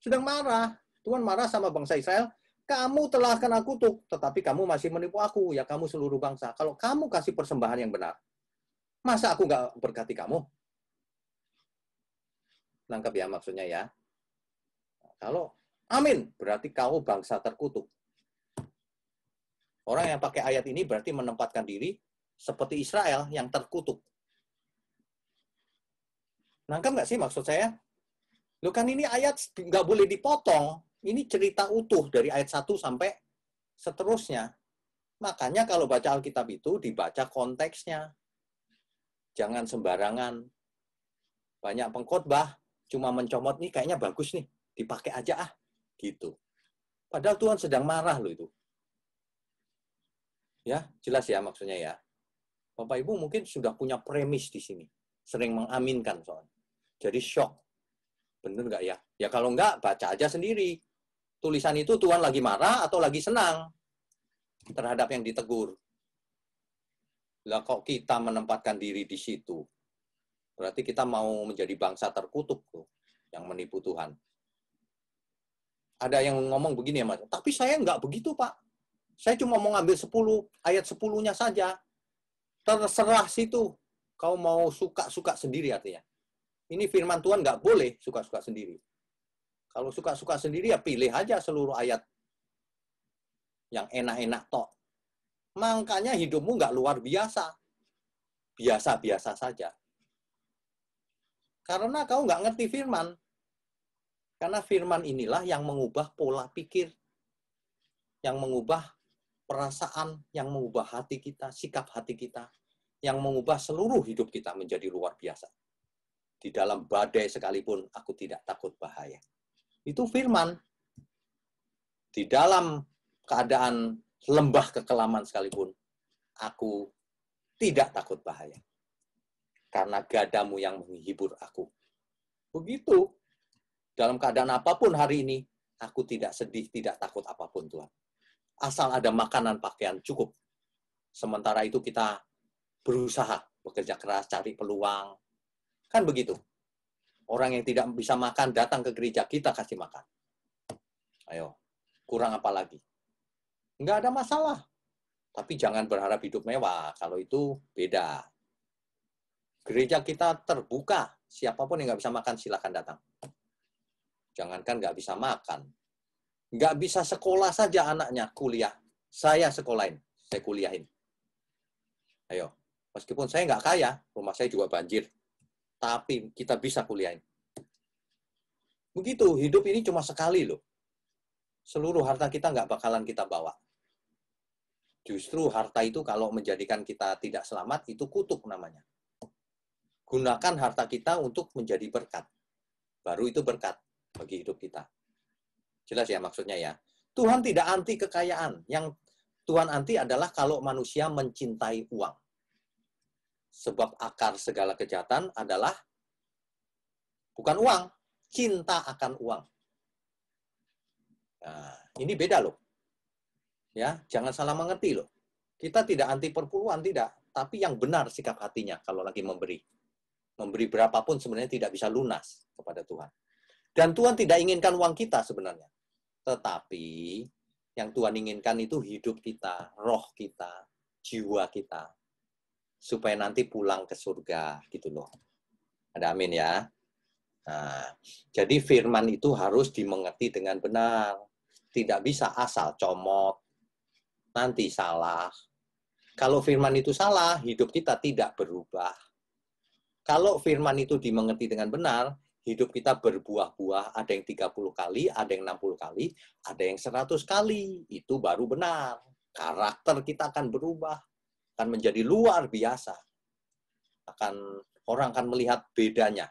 Sedang marah. Tuhan marah sama bangsa Israel. Kamu telah kena kutuk, tetapi kamu masih menipu aku. Ya, kamu seluruh bangsa. Kalau kamu kasih persembahan yang benar, masa aku nggak berkati kamu? Nangkep ya maksudnya ya. Kalau amin, berarti kau bangsa terkutuk. Orang yang pakai ayat ini berarti menempatkan diri seperti Israel yang terkutuk. Nangkep nggak sih maksud saya? Loh kan ini ayat nggak boleh dipotong. Ini cerita utuh dari ayat 1 sampai seterusnya. Makanya kalau baca Alkitab itu dibaca konteksnya. Jangan sembarangan. Banyak pengkhotbah cuma mencomot nih kayaknya bagus nih. Dipakai aja gitu. Padahal Tuhan sedang marah loh itu. Ya, jelas ya maksudnya ya. Bapak Ibu mungkin sudah punya premis di sini. Sering mengaminkan soalnya. Jadi shock. Bener nggak ya? Ya kalau nggak, baca aja sendiri. Tulisan itu Tuhan lagi marah atau lagi senang terhadap yang ditegur. Lah kok kita menempatkan diri di situ? Berarti kita mau menjadi bangsa terkutuk tuh, yang menipu Tuhan. Ada yang ngomong begini ya Mas, tapi saya nggak begitu Pak. Saya cuma mau ngambil 10, ayat 10-nya saja. Terserah situ. Kau mau suka-suka sendiri artinya. Ini firman Tuhan nggak boleh suka-suka sendiri. Kalau suka-suka sendiri ya pilih aja seluruh ayat yang enak-enak tok. Makanya hidupmu nggak luar biasa. Biasa-biasa saja. Karena kau nggak ngerti firman. Karena firman inilah yang mengubah pola pikir. Yang mengubah perasaan, yang mengubah hati kita, sikap hati kita. Yang mengubah seluruh hidup kita menjadi luar biasa. Di dalam badai sekalipun aku tidak takut bahaya. Itu firman. Di dalam keadaan lembah kekelaman sekalipun, aku tidak takut bahaya. Karena gadamu yang menghibur aku. Begitu. Dalam keadaan apapun hari ini, aku tidak sedih, tidak takut apapun Tuhan. Asal ada makanan, pakaian, cukup. Sementara itu kita berusaha, bekerja keras, cari peluang. Kan begitu. Orang yang tidak bisa makan datang ke gereja, kita kasih makan. Ayo, kurang apa lagi? Nggak ada masalah. Tapi jangan berharap hidup mewah. Kalau itu beda. Gereja kita terbuka. Siapapun yang nggak bisa makan, silakan datang. Jangankan nggak bisa makan. Nggak bisa sekolah saja anaknya kuliah. Saya sekolahin. Saya kuliahin. Ayo. Meskipun saya nggak kaya, rumah saya juga banjir. Tapi kita bisa kuliahin. Begitu, hidup ini cuma sekali loh. Seluruh harta kita nggak bakalan kita bawa. Justru harta itu kalau menjadikan kita tidak selamat, itu kutuk namanya. Gunakan harta kita untuk menjadi berkat. Baru itu berkat bagi hidup kita. Jelas ya maksudnya ya. Tuhan tidak anti kekayaan. Yang Tuhan anti adalah kalau manusia mencintai uang. Sebab akar segala kejahatan adalah bukan uang, cinta akan uang. Nah, ini beda loh. Ya, jangan salah mengerti loh. Kita tidak anti perpuluhan, tidak. Tapi yang benar sikap hatinya kalau lagi memberi. Memberi berapapun sebenarnya tidak bisa lunas kepada Tuhan. Dan Tuhan tidak inginkan uang kita sebenarnya. Tetapi yang Tuhan inginkan itu hidup kita, roh kita, jiwa kita. Supaya nanti pulang ke surga gitu loh. Ada amin ya. Nah, jadi firman itu harus dimengerti dengan benar. Tidak bisa asal comot. Nanti salah. Kalau firman itu salah, hidup kita tidak berubah. Kalau firman itu dimengerti dengan benar, hidup kita berbuah-buah, ada yang 30 kali, ada yang 60 kali, ada yang 100 kali. Itu baru benar. Karakter kita akan berubah, akan menjadi luar biasa. Orang akan melihat bedanya.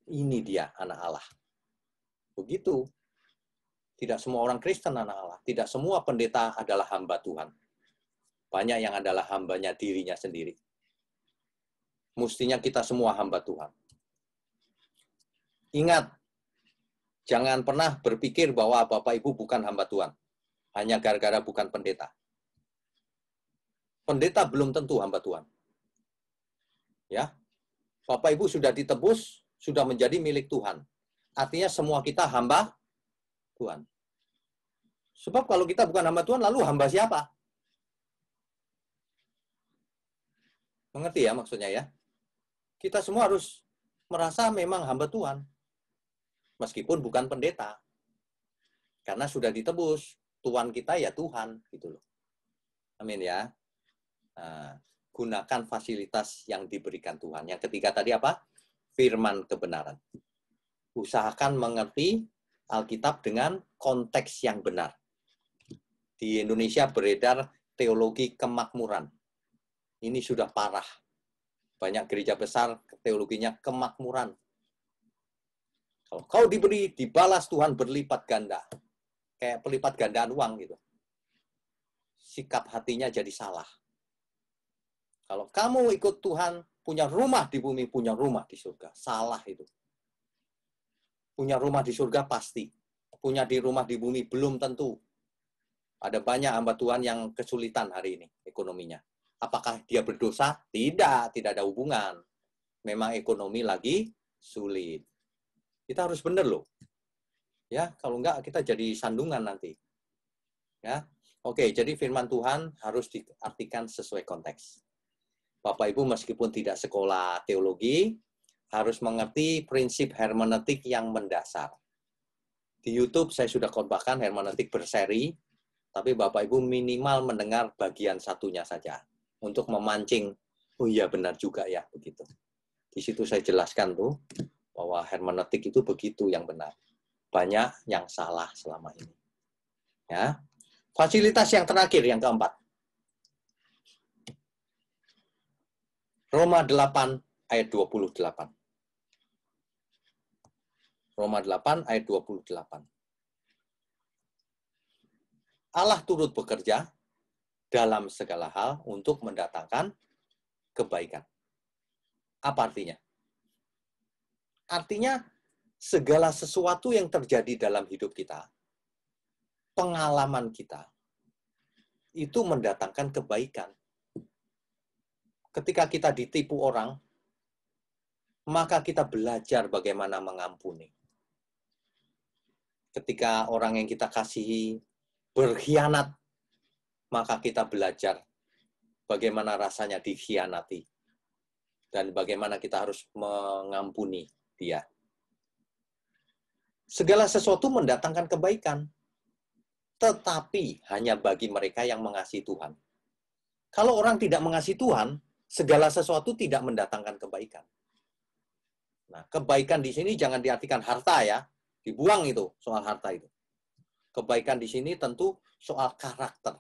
Ini dia anak Allah. Begitu. Tidak semua orang Kristen anak Allah. Tidak semua pendeta adalah hamba Tuhan. Banyak yang adalah hambanya dirinya sendiri. Mestinya kita semua hamba Tuhan. Ingat, jangan pernah berpikir bahwa Bapak Ibu bukan hamba Tuhan. Hanya gara-gara bukan pendeta. Pendeta belum tentu hamba Tuhan. Ya, Bapak Ibu sudah ditebus, sudah menjadi milik Tuhan. Artinya semua kita hamba Tuhan. Sebab kalau kita bukan hamba Tuhan, lalu hamba siapa? Mengerti ya maksudnya ya? Kita semua harus merasa memang hamba Tuhan. Meskipun bukan pendeta. Karena sudah ditebus. Tuhan kita ya Tuhan. Gitu loh. Amin ya. Nah, gunakan fasilitas yang diberikan Tuhan. Yang ketiga tadi apa? Firman kebenaran. Usahakan mengerti Alkitab dengan konteks yang benar. Di Indonesia beredar teologi kemakmuran. Ini sudah parah. Banyak gereja besar teologinya kemakmuran. Kalau kau diberi, dibalas Tuhan berlipat ganda. Kayak pelipat gandaan uang gitu. Sikap hatinya jadi salah. Kalau kamu ikut Tuhan, punya rumah di bumi, punya rumah di surga. Salah itu. Punya rumah di surga pasti. Punya di rumah di bumi belum tentu. Ada banyak hamba Tuhan yang kesulitan hari ini ekonominya. Apakah dia berdosa? Tidak, tidak ada hubungan. Memang ekonomi lagi sulit. Kita harus benar loh. Ya, kalau enggak kita jadi sandungan nanti. Ya. Oke, jadi firman Tuhan harus diartikan sesuai konteks. Bapak Ibu meskipun tidak sekolah teologi, harus mengerti prinsip hermeneutik yang mendasar. Di YouTube saya sudah khotbahkan hermeneutik berseri, tapi Bapak Ibu minimal mendengar bagian satunya saja untuk memancing, oh iya benar juga ya begitu. Di situ saya jelaskan tuh bahwa hermeneutik itu begitu yang benar. Banyak yang salah selama ini. Ya. Fasilitas yang terakhir yang keempat. Roma 8 ayat 28. Roma 8 ayat 28. Allah turut bekerja dalam segala hal untuk mendatangkan kebaikan. Apa artinya? Artinya segala sesuatu yang terjadi dalam hidup kita, pengalaman kita, itu mendatangkan kebaikan. Ketika kita ditipu orang, maka kita belajar bagaimana mengampuni. Ketika orang yang kita kasihi berkhianat, maka kita belajar bagaimana rasanya dikhianati. Dan bagaimana kita harus mengampuni dia. Segala sesuatu mendatangkan kebaikan. Tetapi hanya bagi mereka yang mengasihi Tuhan. Kalau orang tidak mengasihi Tuhan, segala sesuatu tidak mendatangkan kebaikan. Nah, kebaikan di sini jangan diartikan harta ya. Dibuang itu, soal harta itu. Kebaikan di sini tentu soal karakter.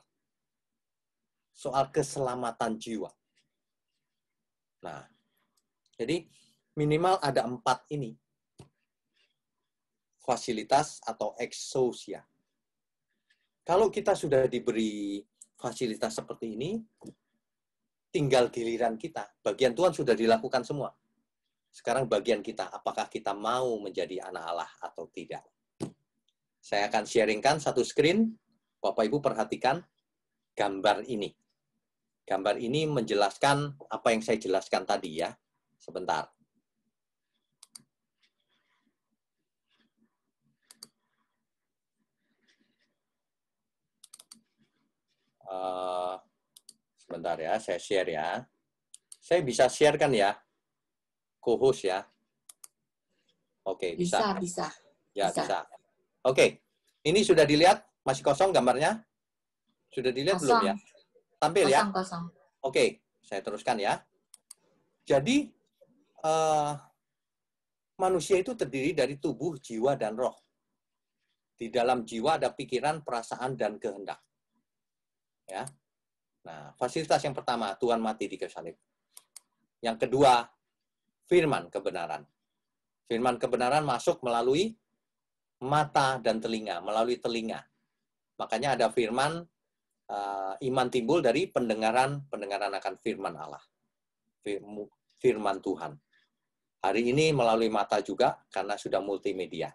Soal keselamatan jiwa. Nah, jadi minimal ada 4 ini. Fasilitas atau exousia. Kalau kita sudah diberi fasilitas seperti ini, tinggal giliran kita. Bagian Tuhan sudah dilakukan semua. Sekarang bagian kita, apakah kita mau menjadi anak Allah atau tidak. Saya akan sharingkan satu screen. Bapak Ibu perhatikan gambar ini. Gambar ini menjelaskan apa yang saya jelaskan tadi ya. Sebentar. Sebentar ya, saya share ya. Saya bisa share kan ya? Co-host ya. Oke, bisa. Bisa. Ya, bisa. Oke. Ini sudah dilihat? Masih kosong gambarnya? Sudah dilihat belum ya? Tampil ya? Kosong. Oke, saya teruskan ya. Jadi, manusia itu terdiri dari tubuh, jiwa, dan roh. Di dalam jiwa ada pikiran, perasaan, dan kehendak. Ya. Nah, fasilitas yang pertama, Tuhan mati di kayu salib. Yang kedua, firman kebenaran. Firman kebenaran masuk melalui mata dan telinga, melalui telinga. Makanya ada firman, iman timbul dari pendengaran akan firman Allah. Firman Tuhan. Hari ini melalui mata juga, karena sudah multimedia.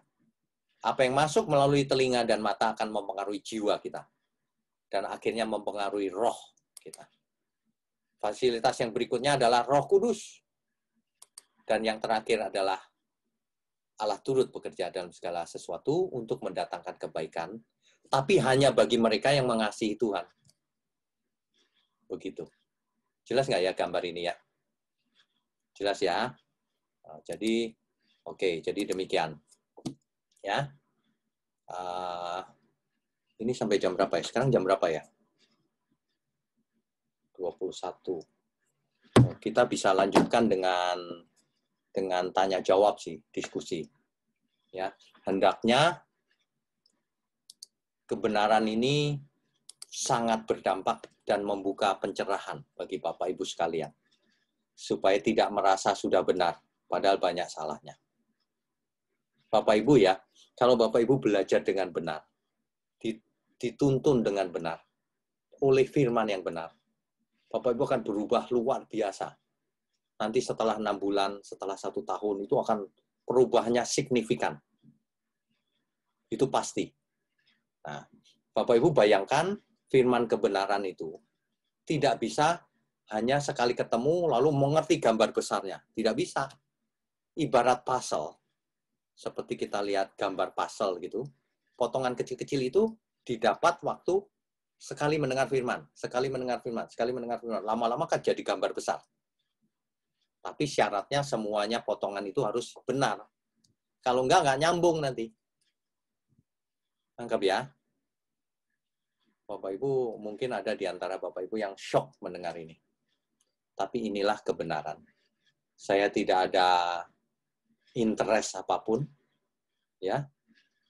Apa yang masuk melalui telinga dan mata akan mempengaruhi jiwa kita. Dan akhirnya mempengaruhi roh kita. Fasilitas yang berikutnya adalah Roh Kudus. Dan yang terakhir adalah Allah turut bekerja dalam segala sesuatu untuk mendatangkan kebaikan, tapi hanya bagi mereka yang mengasihi Tuhan. Begitu. Jelas nggak ya gambar ini ya? Jelas ya? Jadi, oke, jadi demikian. Ya. Ini sampai jam berapa ya? Sekarang jam berapa ya? 21. Kita bisa lanjutkan dengan tanya jawab sih, diskusi. Ya, hendaknya kebenaran ini sangat berdampak dan membuka pencerahan bagi Bapak Ibu sekalian. Supaya tidak merasa sudah benar, padahal banyak salahnya. Bapak Ibu ya, kalau Bapak Ibu belajar dengan benar, dituntun dengan benar, oleh firman yang benar, Bapak Ibu akan berubah luar biasa. Nanti setelah 6 bulan, setelah 1 tahun, itu akan perubahannya signifikan. Itu pasti. Nah, Bapak Ibu bayangkan firman kebenaran itu tidak bisa hanya sekali ketemu lalu mengerti gambar besarnya. Tidak bisa. Ibarat puzzle. Seperti kita lihat gambar puzzle gitu. Potongan kecil-kecil itu didapat waktu sekali mendengar firman, sekali mendengar firman, sekali mendengar firman. Lama-lama kan jadi gambar besar. Tapi syaratnya semuanya potongan itu harus benar. Kalau enggak nyambung nanti. Anggap ya. Bapak Ibu, mungkin ada di antara Bapak Ibu yang shock mendengar ini. Tapi inilah kebenaran. Saya tidak ada interest apapun. Ya.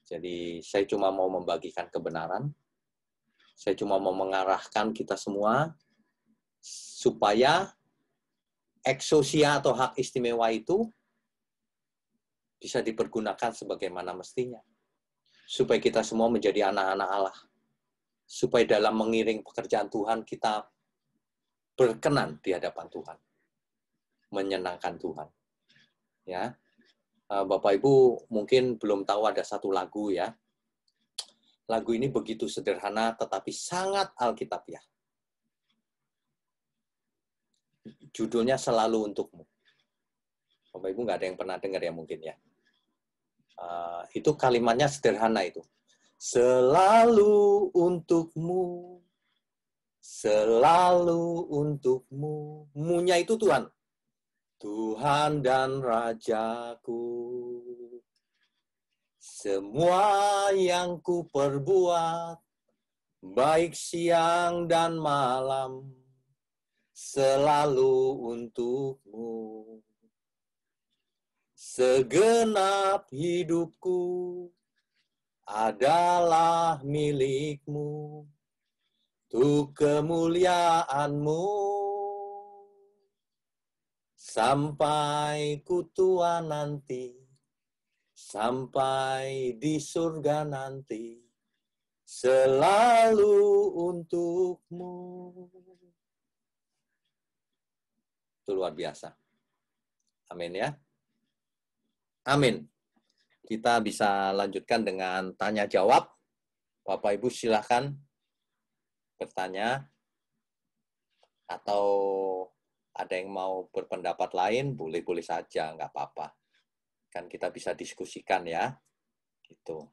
Jadi saya cuma mau membagikan kebenaran. Saya cuma mau mengarahkan kita semua supaya exousia atau hak istimewa itu bisa dipergunakan sebagaimana mestinya. Supaya kita semua menjadi anak-anak Allah. Supaya dalam mengiring pekerjaan Tuhan kita berkenan di hadapan Tuhan. Menyenangkan Tuhan. Ya. Bapak Ibu mungkin belum tahu ada satu lagu ya. Lagu ini begitu sederhana tetapi sangat alkitabiah. Judulnya Selalu Untukmu. Bapak Ibu nggak ada yang pernah dengar ya mungkin ya. Itu kalimatnya sederhana itu. Selalu untukmu, selalu untukmu. Mu-nya itu Tuhan. Tuhan dan Rajaku. Semua yang ku perbuat, baik siang dan malam, selalu untukmu. Segenap hidupku adalah milikmu, untuk kemuliaanmu. Sampai ku tua nanti, sampai di surga nanti, selalu untukmu. Itu luar biasa. Amin ya. Amin. Kita bisa lanjutkan dengan tanya jawab. Bapak Ibu silahkan bertanya. Atau ada yang mau berpendapat lain, boleh-boleh saja, nggak apa-apa. Kan kita bisa diskusikan ya. Gitu.